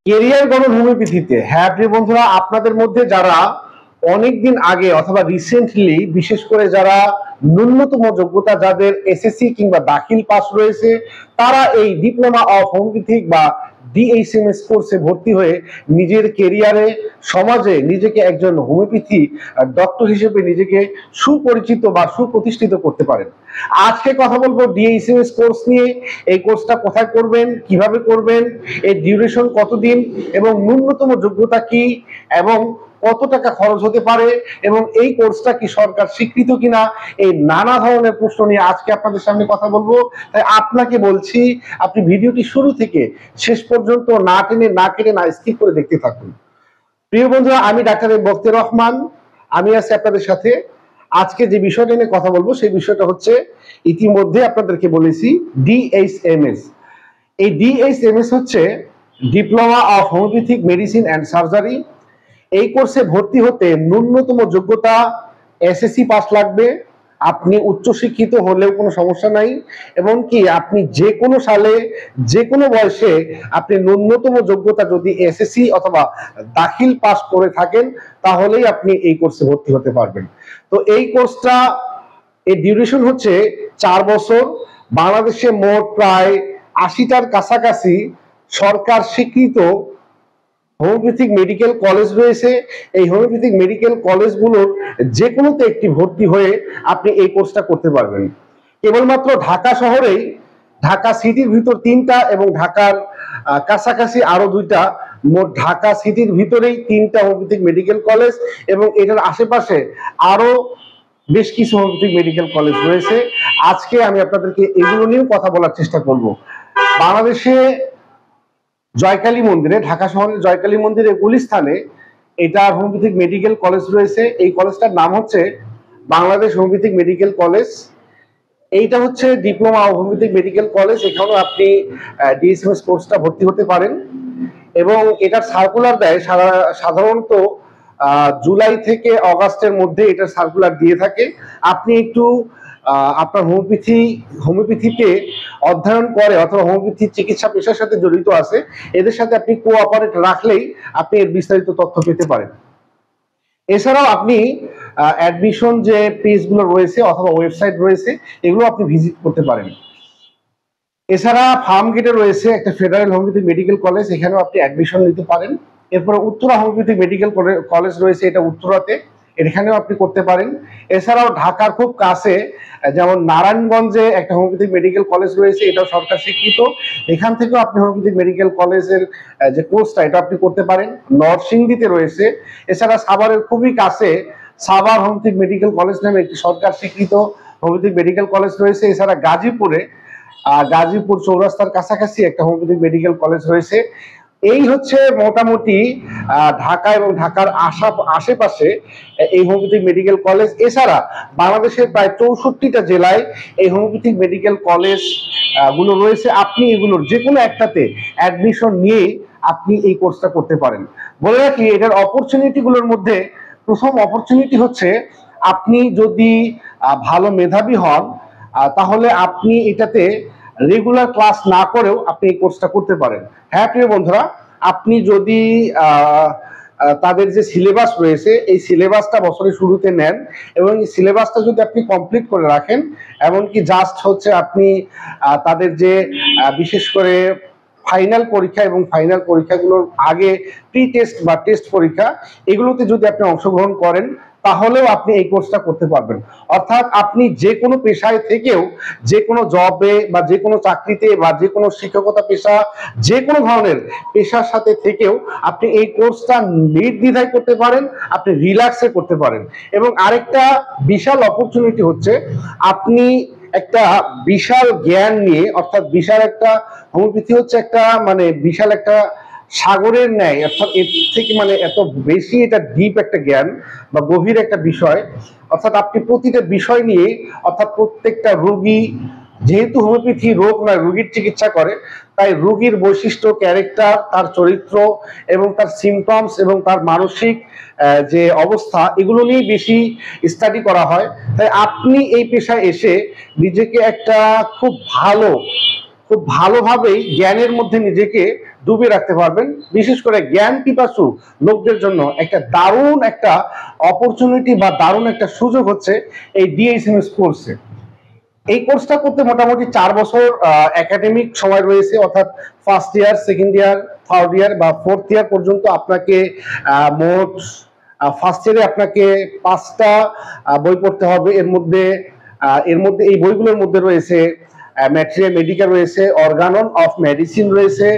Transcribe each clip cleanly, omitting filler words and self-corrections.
Career গঠন হোমিওপ্যাথিতে। হ্যাঁ প্রিয় বন্ধুরা, আপনাদের মধ্যে যারা অনেকদিন আগে অথবা রিসেন্টলি, বিশেষ করে যারা ন্যূনতম যোগ্যতা যাদের এসএসসি কিংবা দাখিল পাস রয়েছে, তারা এই ডিপ্লোমা অফ হোমিওপ্যাথিক বা ডিএইচএমএস কোর্সে ভর্তি হয়ে নিজের কেরিয়ারে, সমাজে নিজেকে একজন হোমিওপ্যাথি ডক্টর হিসেবে নিজেকে সুপরিচিত বা সুপ্রতিষ্ঠিত করতে পারেন। আজকে কথা বলবো ডিএইচএমএস কোর্স নিয়ে। এই কোর্সটা কোথায় করবেন, কিভাবে করবেন, এর ডিউরেশন কতদিন এবং ন্যূনতম যোগ্যতা কি এবং কত টাকা খরচ হতে পারে এবং এই কোর্সটা কি সরকার স্বীকৃত কিনা, এই নানা ধরনের প্রশ্ন নিয়ে আজকে আপনাদের সামনে কথা বলবো। তাই আপনাকে বলছি, আপনি ভিডিওটি শুরু থেকে শেষ পর্যন্ত না টেনে, না কেটে, না স্কিপ করে দেখতে থাকুন। প্রিয় বন্ধুরা, আমি ডাক্তার বখতিয়ার রহমান, আমি আছি আপনাদের সাথে। আজকে যে বিষয়টা নিয়ে কথা বলবো সেই বিষয়টা হচ্ছে, ইতিমধ্যে আপনাদেরকে বলেছি, ডিএইচএমএস। এই ডিএইচএমএস হচ্ছে diploma of homeopathic medicine and surgery. এই কোর্সে ভর্তি হতে ন্যূনতম যোগ্যতা এসএসসি পাস লাগবে। আপনি উচ্চশিক্ষিত হলেও কোনো সমস্যা নাই, এবং কি আপনি যে কোনো সালে, যে কোনো বয়সে আপনি ন্যূনতম যোগ্যতা যদি এসএসসি অথবা দাখিল পাস করে থাকেন, তাহলেই আপনি এই কোর্সে ভর্তি হতে পারবেন। তো এই কোর্সটা, এর ডিউরেশন হচ্ছে 4 বছর। বাংলাদেশে মোট প্রায় 80টার কাছাকাছি সরকার স্বীকৃত হোমিওপ্যাথিক মেডিকেল কলেজ রয়েছে। এই হোমিওপ্যাথিক মেডিকেল কলেজগুলোর যে কোনোতে একটি ভর্তি হয়ে আপনি এই কোর্সটা করতে পারবেন। কেবলমাত্র ঢাকা শহরেই, ঢাকা সিটির ভিতর 3টা এবং ঢাকার কাছাকাছি আরো 2টা, মোট ঢাকা সিটির ভিতরেই 3টা হোমিওপ্যাথিক মেডিকেল কলেজ এবং এটার আশেপাশে আরো বেশ কিছু হোমিওপ্যাথিক মেডিকেল কলেজ রয়েছে। আজকে আমি আপনাদেরকে এগুলো নিয়েও কথা বলার চেষ্টা করব। বাংলাদেশে জয়কালী মন্দিরে, ঢাকা শহরের জয়কালী মন্দিরের গুলিস্থানে এটা হোমিওপ্যাথিক মেডিকেল কলেজ রয়েছে। এই কলেজটার নাম হচ্ছে বাংলাদেশ হোমিওপ্যাথিক মেডিকেল কলেজ। এইটা হচ্ছে diploma of homeopathic medical college. এখানেও আপনি ডিএসএমএস কোর্সটা ভর্তি হতে পারেন এবং এটার সার্কুলার দেয় সাধারণত জুলাই থেকে অগাস্টের মধ্যে এটার সার্কুলার দিয়ে থাকে। আপনি একটু আপনার হোমিওপ্যাথিতে অধ্যয়ন করে অথবা হোমিওপ্যাথি চিকিৎসা পেশার সাথে জড়িত আছে, এদের সাথে আপনি কোঅপারেট রাখলেই আপনি এর বিস্তারিত তথ্য পেতে পারেন। এছাড়াও আপনি অ্যাডমিশন যে পেজগুলো রয়েছে অথবা ওয়েবসাইট রয়েছে, এগুলো আপনি ভিজিট করতে পারেন। এছাড়া ফার্ম গেটে রয়েছে একটা ফেডারেল হোমিওপ্যাথিক মেডিকেল কলেজ, এখানেও আপনি অ্যাডমিশন নিতে পারেন। এরপরে উত্তরা হোমিওপ্যাথিক মেডিকেল কলেজ রয়েছে, এটা উত্তরাতে, এখানেও আপনি করতে পারেন। এছাড়াও ঢাকার খুব কাছে যেমন নারায়ণগঞ্জে একটা হোমিওপ্যাথিক মেডিকেল কলেজ রয়েছে, এটাও সরকার স্বীকৃত, এখান থেকেও আপনি হোমিওপ্যাথিক মেডিকেল কলেজের যে কোর্সটা এটা আপনি করতে পারেন। নরসিংদীতে রয়েছে। এছাড়া সাভারের খুবই কাছে সাভার হোমিওপ্যাথিক মেডিকেল কলেজ নামে একটি সরকার স্বীকৃত হোমিওপ্যাথিক মেডিকেল কলেজ রয়েছে। এছাড়া গাজীপুরে, গাজীপুর চৌরাস্তার কাছাকাছি একটা হোমিওপ্যাথিক মেডিকেল কলেজ রয়েছে। এই হচ্ছে মোটামুটি ঢাকা এবং ঢাকার আশেপাশে এই হোমিওপ্যাথিক মেডিকেল কলেজ। এছাড়া বাংলাদেশের প্রায় 64টা জেলায় এই হোমিওপ্যাথিক মেডিকেল কলেজ গুলো রয়েছে। আপনি এগুলোর যে কোনো একটাতে অ্যাডমিশন নিয়ে আপনি এই কোর্সটা করতে পারেন। বলে রাখি, এটার অপরচুনিটি গুলোর মধ্যে প্রথম অপরচুনিটি হচ্ছে, আপনি যদি ভালো মেধাবী হন, তাহলে আপনি এটাতে রেগুলার ক্লাস না করেও আপনি এই কোর্সটা করতে পারেন। হ্যাঁ প্রিয় বন্ধুরা, আপনি যদি তাদের যে সিলেবাস রয়েছে, এই সিলেবাসটা বছরের শুরুতে নেন এবং এই সিলেবাসটা যদি আপনি কমপ্লিট করে রাখেন, এমনকি জাস্ট হচ্ছে আপনি তাদের যে বিশেষ করে ফাইনাল পরীক্ষা এবং ফাইনাল পরীক্ষাগুলোর আগে প্রি টেস্ট বা টেস্ট পরীক্ষা, এগুলোতে যদি আপনি অংশগ্রহণ করেন, তাহলেও আপনি এই কোর্সটা করতে পারবেন। অর্থাৎ আপনি যে কোনো পেশায় থেকেও, যে কোনো জবে বা যে কোনো চাকরিতে বা যে কোনো শিক্ষকতা পেশা, যে কোনো ধরনের পেশার সাথে থেকেও আপনি এই কোর্সটা নির্দ্বিধায় করতে পারেন, আপনি রিল্যাক্সে করতে পারেন। এবং আরেকটা বিশাল অপরচুনিটি হচ্ছে, আপনি একটা বিশাল জ্ঞান নিয়ে, অর্থাৎ বিশাল একটা, হোমিওপ্যাথি হচ্ছে একটা মানে বিশাল একটা সাগরের ন্যায়, অর্থাৎ এর থেকে মানে এত বেশি এটা ডিপ একটা জ্ঞান বা গভীর একটা বিষয়। অর্থাৎ আপনি প্রতিটা বিষয় নিয়ে, অর্থাৎ প্রত্যেকটা রোগী, যেহেতু হোমিওপ্যাথি রোগ নয়, রোগীর চিকিৎসা করে, তাই রোগীর বৈশিষ্ট্য, ক্যারেক্টার, তার চরিত্র এবং তার সিমটমস এবং তার মানসিক যে অবস্থা, এগুলো নিয়ে বেশি স্টাডি করা হয়। তাই আপনি এই পেশায় এসে নিজেকে একটা খুব ভালোভাবেই জ্ঞানের মধ্যে নিজেকে ডুবে রাখতে পারবেন। বিশেষ করে জ্ঞান পিপাসু লোকদের জন্য একটা দারুণ একটা অপরচুনিটি বা দারুণ একটা সুযোগ হচ্ছে এই ডিএসএমএস কোর্সে। এই কোর্সটা করতে মোটামুটি 4 বছর একাডেমিক সময় রয়েছে, অর্থাৎ first year, second year, third year বা ফোর্থ ইয়ার পর্যন্ত আপনাকে মোট ফার্স্ট ইয়ারে আপনাকে 5টা বই পড়তে হবে। এর মধ্যে এই বইগুলোর মধ্যে রয়েছে ম্যাট্রিয়া মেডিকা রয়েছে, অর্গানন অফ মেডিসিন রয়েছে,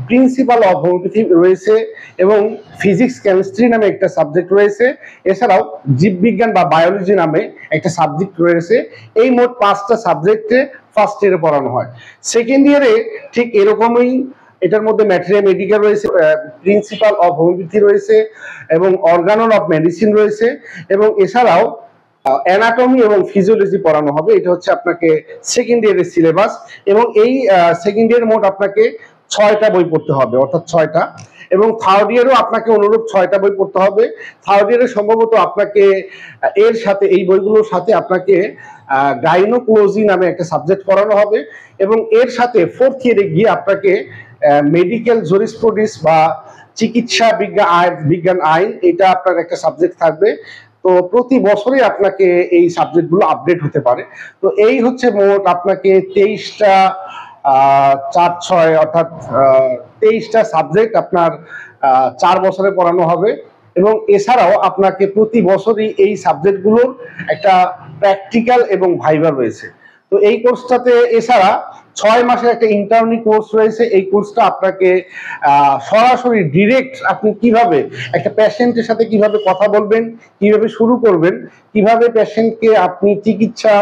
প্রিন্সিপাল অফ হোমিওপ্যাথি রয়েছে এবং ফিজিক্স কেমিস্ট্রি নামে একটা সাবজেক্ট রয়েছে। এছাড়াও জীববিজ্ঞান বা বায়োলজি নামে একটা সাবজেক্ট রয়েছে। এই মোট 5টা সাবজেক্টে ফার্স্ট ইয়ারে পড়ানো হয়। সেকেন্ড ইয়ারে ঠিক এরকমই, এটার মধ্যে ম্যাটেরিয়া মেডিকা রয়েছে, প্রিন্সিপাল অফ হোমিওপ্যাথি রয়েছে এবং অর্গানন অফ মেডিসিন রয়েছে এবং এছাড়াও অ্যানাটমি এবং ফিজিওলজি পড়ানো হবে। এটা হচ্ছে আপনাকে সেকেন্ড ইয়ারের সিলেবাস এবং এই সেকেন্ড ইয়ার মোট আপনাকে 6টা বই পড়তে হবে, অর্থাৎ 6টা। এবং থার্ড ইয়ারও আপনাকে অনুরূপ 6টা বই পড়তে হবে। থার্ড ইয়ারে সম্ভবত আপনাকে এর সাথে, এই বইগুলোর সাথে আপনাকে গাইনোকোলজি নামে একটা সাবজেক্ট পড়ানো হবে এবং এর সাথে ফোর্থ ইয়ারে গিয়ে আপনাকে মেডিকেল জুরিসপ্রুডেন্স বা চিকিৎসা বিজ্ঞান আইন, এটা আপনার একটা সাবজেক্ট থাকবে। তো প্রতি বছরই আপনাকে এই সাবজেক্টগুলো আপডেট হতে পারে। তো এই হচ্ছে মোট আপনাকে 23টা 4-6 অর্থাৎ 23টা সাবজেক্ট আপনার 4 বছরে পড়ানো হবে এবং এছাড়াও আপনাকে প্রতি বছরই এই সাবজেক্টগুলোর একটা প্র্যাকটিক্যাল এবং ভাইভা রয়েছে। তো এই কোর্সটাতে এছাড়া 6 মাসের একটা ইন্টার্নি কোর্স রয়েছে। এই কোর্সটা আপনাকে সরাসরি ডিরেক্ট আপনি কিভাবে একটা পেশেন্টের সাথে কিভাবে কথা বলবেন, কিভাবে শুরু করবেন, কিভাবে পেশেন্টকে আপনি চিকিৎসা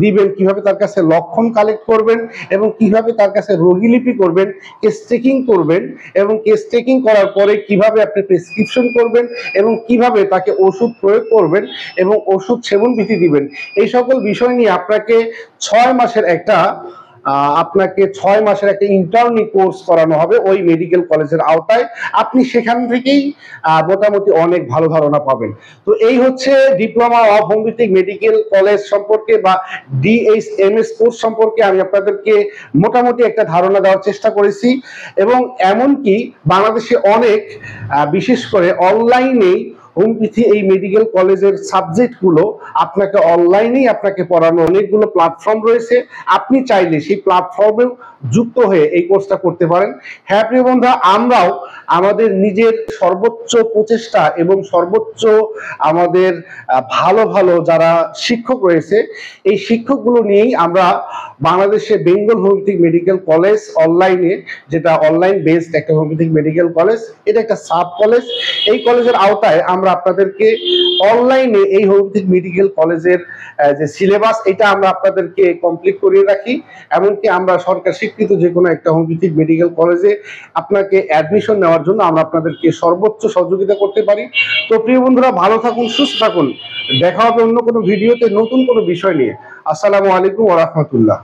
দিবেন, কিভাবে তার কাছে লক্ষণ কালেক্ট করবেন এবং কিভাবে তার কাছে রোগীলিপি করবেন, কেস টেকিং করবেন এবং কেস টেকিং করার পরে কিভাবে আপনি প্রেসক্রিপশন করবেন এবং কিভাবে তাকে ওষুধ প্রয়োগ করবেন এবং ওষুধ সেবন বিধি দিবেন, এই সকল বিষয় নিয়ে আপনাকে 6 মাসের একটা ইন্টার্নি কোর্স করানো হবে ওই মেডিকেল কলেজের আওতায়। আপনি সেখান থেকেই মোটামুটি অনেক ভালো ধারণা পাবেন। তো এই হচ্ছে diploma of homeopathic medical college সম্পর্কে বা ডিএসএমএস কোর্স সম্পর্কে আমি আপনাদেরকে মোটামুটি একটা ধারণা দেওয়ার চেষ্টা করেছি এবং এমনকি বাংলাদেশে অনেক বিশেষ করে অনলাইনে হোমিওপ্যাথি এই মেডিকেল কলেজের সাবজেক্টগুলো আপনাকে অনলাইনেই আপনাকে পড়ানো অনেকগুলো প্ল্যাটফর্ম রয়েছে। আপনি চাইলে সেই প্ল্যাটফর্মেও যুক্ত হয়ে এই কোর্সটা করতে পারেন। হ্যাঁ প্রিয় বন্ধুরা, আমরাও আমাদের নিজের সর্বোচ্চ প্রচেষ্টা এবং সর্বোচ্চ আমাদের ভালো ভালো যারা শিক্ষক রয়েছে, এই শিক্ষকগুলো নিয়েই আমরা বাংলাদেশে বেঙ্গল হোমিওপ্যাথিক মেডিকেল কলেজ অনলাইনে, যেটা অনলাইন বেসড একটা হোমিওপ্যাথিক মেডিকেল কলেজ, এটা একটা সাব কলেজ। এই কলেজের আওতায় আমরা আপনাদেরকে অনলাইনে এই হোমিওপ্যাথিক মেডিকেল কলেজের যে সিলেবাস, এটা আমরা আপনাদেরকে কমপ্লিট করিয়ে রাখি। এমনকি আমরা সরকার স্বীকৃত যে কোনো একটা হোমিওপ্যাথিক মেডিকেল কলেজে আপনাকে অ্যাডমিশন নেওয়ার জন্য আমরা আপনাদেরকে সর্বোচ্চ সহযোগিতা করতে পারি। তো প্রিয় বন্ধুরা, ভালো থাকুন, সুস্থ থাকুন। দেখা হবে অন্য কোনো ভিডিওতে নতুন কোনো বিষয় নিয়ে। আসসালামু আলাইকুম ওয়া রাহমাতুল্লাহ।